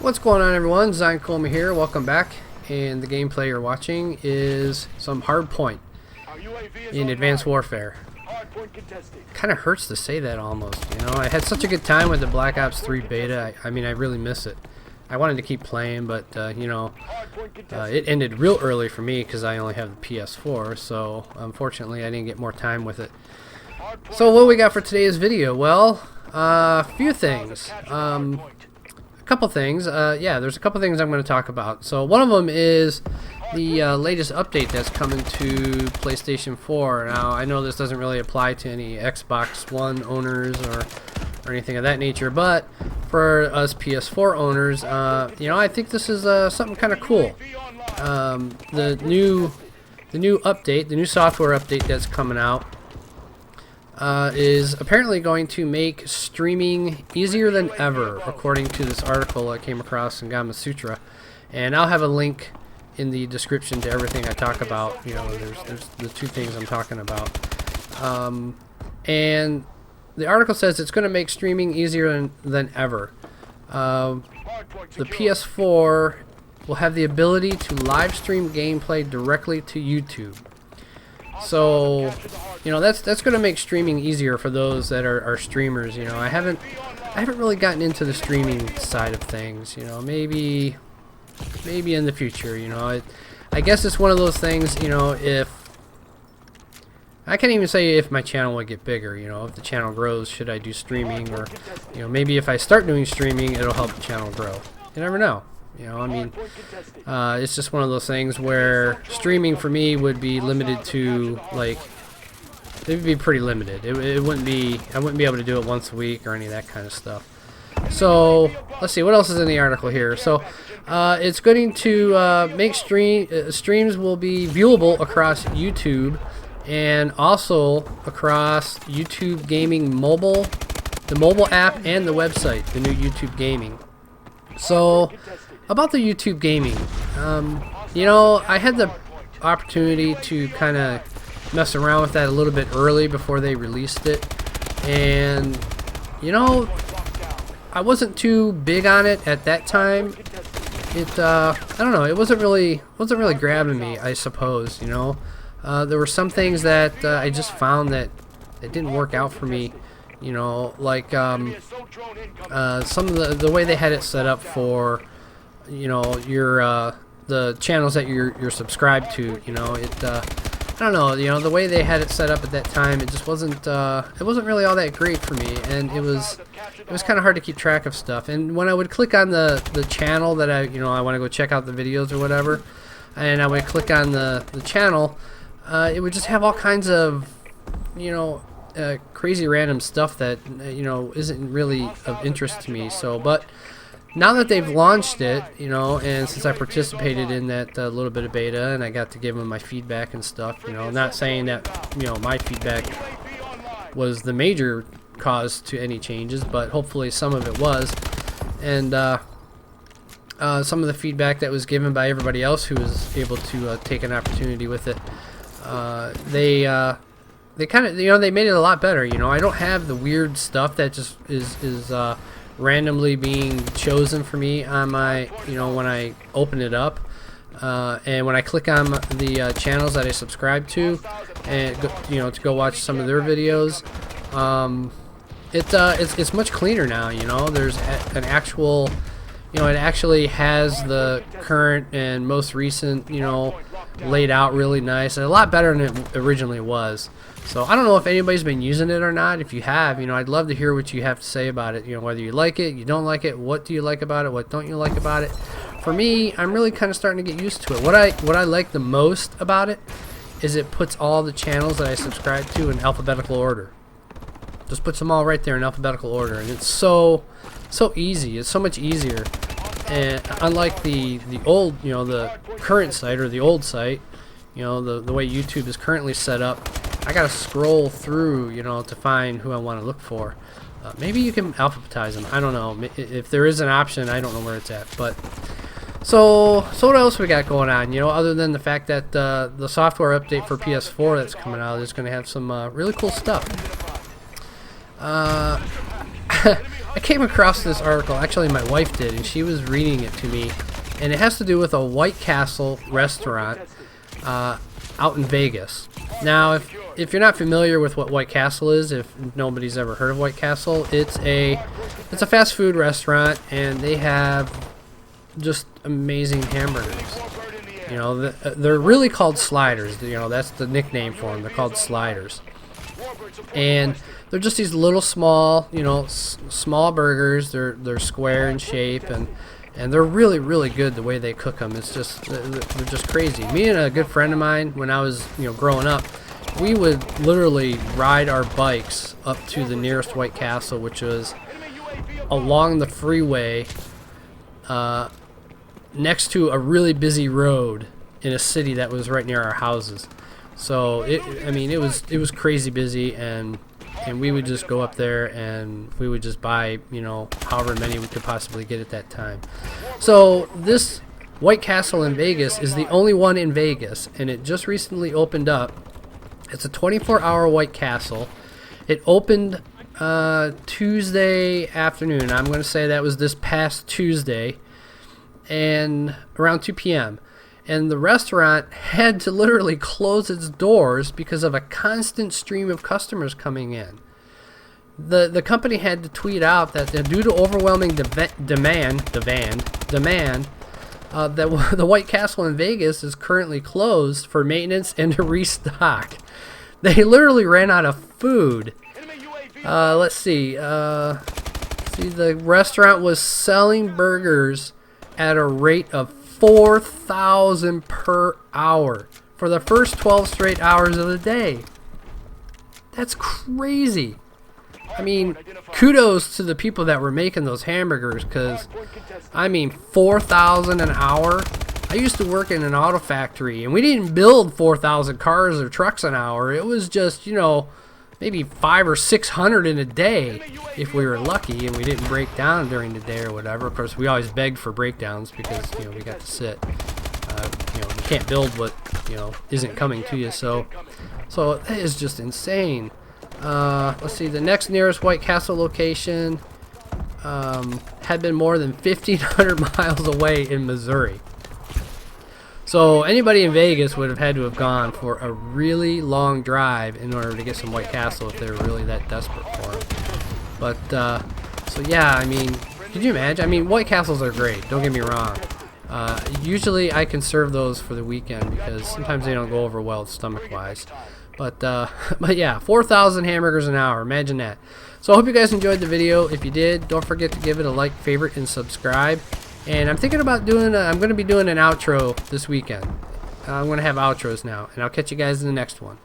What's going on, everyone? DesignedComa here. Welcome back. And the gameplay you're watching is some Hardpoint in Advanced Warfare. Kind of hurts to say that almost, you know. I had such a good time with the Black Ops 3 beta. I mean, I really miss it. I wanted to keep playing, but you know, it ended real early for me because I only have the Ps4. So unfortunately, I didn't get more time with it. So what we got for today's video? Well, a few things. Couple things. Yeah, there's a couple things I'm going to talk about. So one of them is the latest update that's coming to PlayStation 4. Now, I know this doesn't really apply to any Xbox One owners or anything of that nature, but for us PS4 owners, you know, I think this is something kind of cool. The new update, the new software update that's coming out, is apparently going to make streaming easier than ever, according to this article I came across in Gama Sutra. And I'll have a link in the description to everything I talk about. You know, there's the two things I'm talking about. And the article says it's going to make streaming easier than ever. The PS4 will have the ability to live stream gameplay directly to YouTube. So, you know, that's going to make streaming easier for those that are streamers. You know, I haven't really gotten into the streaming side of things. You know, maybe in the future. You know, I guess it's one of those things. You know, if I can't even say if my channel would get bigger. You know, if the channel grows, should I do streaming, or you know, maybe if I start doing streaming, it'll help the channel grow. You never know. You know, I mean, it's just one of those things where streaming for me would be limited to, like, it would be pretty limited. It wouldn't be, I wouldn't be able to do it once a week or any of that kind of stuff. So, let's see, what else is in the article here? So, it's going to make streams will be viewable across YouTube and also across YouTube Gaming Mobile, the mobile app, and the website, the new YouTube Gaming. So, about the YouTube Gaming, you know, I had the opportunity to kind of mess around with that a little bit early before they released it, and you know, I wasn't too big on it at that time. I don't know, it wasn't really grabbing me, I suppose. You know, there were some things that I just found that it didn't work out for me. You know, like some of the way they had it set up for, you know, your the channels that you're subscribed to. You know, I don't know. You know, the way they had it set up at that time, it just wasn't really all that great for me, and it was kind of hard to keep track of stuff. And when I would click on the channel that I want to go check out the videos or whatever, and I would click on the channel, it would just have all kinds of, you know, crazy random stuff that you know isn't really of interest to me. So, but now that they've launched it, you know, and since I participated in that little bit of beta and I got to give them my feedback and stuff, you know, not saying that, you know, my feedback was the major cause to any changes, but hopefully some of it was. And some of the feedback that was given by everybody else who was able to take an opportunity with it, they kind of, you know, they made it a lot better. You know, I don't have the weird stuff that just is randomly being chosen for me on my, you know, when I open it up, and when I click on the channels that I subscribe to, and you know, to go watch some of their videos, it's much cleaner now. You know, there's an actual, you know, it actually has the current and most recent, you know, laid out really nice, and a lot better than it originally was. So I don't know if anybody's been using it or not. If you have, you know, I'd love to hear what you have to say about it. You know, whether you like it, you don't like it, what do you like about it, what don't you like about it. For me, I'm really kind of starting to get used to it. What I like the most about it is it puts all the channels that I subscribe to in alphabetical order. Just puts them all right there in alphabetical order, and it's so easy. It's so much easier. And unlike the old, you know, the current site or the old site, you know, the way YouTube is currently set up, I gotta scroll through, you know, to find who I want to look for. Maybe you can alphabetize them. I don't know. If there is an option, I don't know where it's at. But so what else we got going on? You know, other than the fact that the software update for PS4 that's coming out is going to have some really cool stuff. I came across this article, actually my wife did, and she was reading it to me, and it has to do with a White Castle restaurant out in Vegas. Now, if you're not familiar with what White Castle is, if nobody's ever heard of White Castle, it's a fast food restaurant, and they have just amazing hamburgers. You know, they're really called sliders. You know, that's the nickname for them. They're called sliders, and they're just these little small, you know, small burgers. They're square in shape, and they're really, really good the way they cook them. It's just, they're just crazy. Me and a good friend of mine, when I was, you know, growing up, we would literally ride our bikes up to the nearest White Castle, which was along the freeway, next to a really busy road in a city that was right near our houses. So I mean, it was crazy busy, and we would just go up there and we would just buy, you know, however many we could possibly get at that time. So this White Castle in Vegas is the only one in Vegas, and it just recently opened up. It's a 24-hour White Castle. It opened Tuesday afternoon. I'm going to say that was this past Tuesday, and around 2 p.m. And the restaurant had to literally close its doors because of a constant stream of customers coming in. The company had to tweet out that due to overwhelming demand, that the White Castle in Vegas is currently closed for maintenance and to restock. They literally ran out of food. Let's see. The restaurant was selling burgers at a rate of 4,000 per hour for the first 12 straight hours of the day. That's crazy. I mean, kudos to the people that were making those hamburgers, because, I mean, 4,000 an hour. I used to work in an auto factory, and we didn't build 4,000 cars or trucks an hour. It was just, you know, maybe 500 or 600 in a day if we were lucky and we didn't break down during the day or whatever. Of course, we always begged for breakdowns because, you know, we got to sit. You know, you can't build what, you know, isn't coming to you. So that is just insane. Let's see, the next nearest White Castle location had been more than 1,500 miles away in Missouri. So anybody in Vegas would have had to have gone for a really long drive in order to get some White Castle if they were really that desperate for them. But, so yeah, I mean, could you imagine? I mean, White Castles are great, don't get me wrong. Usually I can serve those for the weekend because sometimes they don't go over well stomach-wise. But yeah, 4,000 hamburgers an hour, imagine that. So I hope you guys enjoyed the video. If you did, don't forget to give it a like, favorite, and subscribe. And I'm thinking about I'm going to be doing an outro this weekend. I'm going to have outros now, and I'll catch you guys in the next one.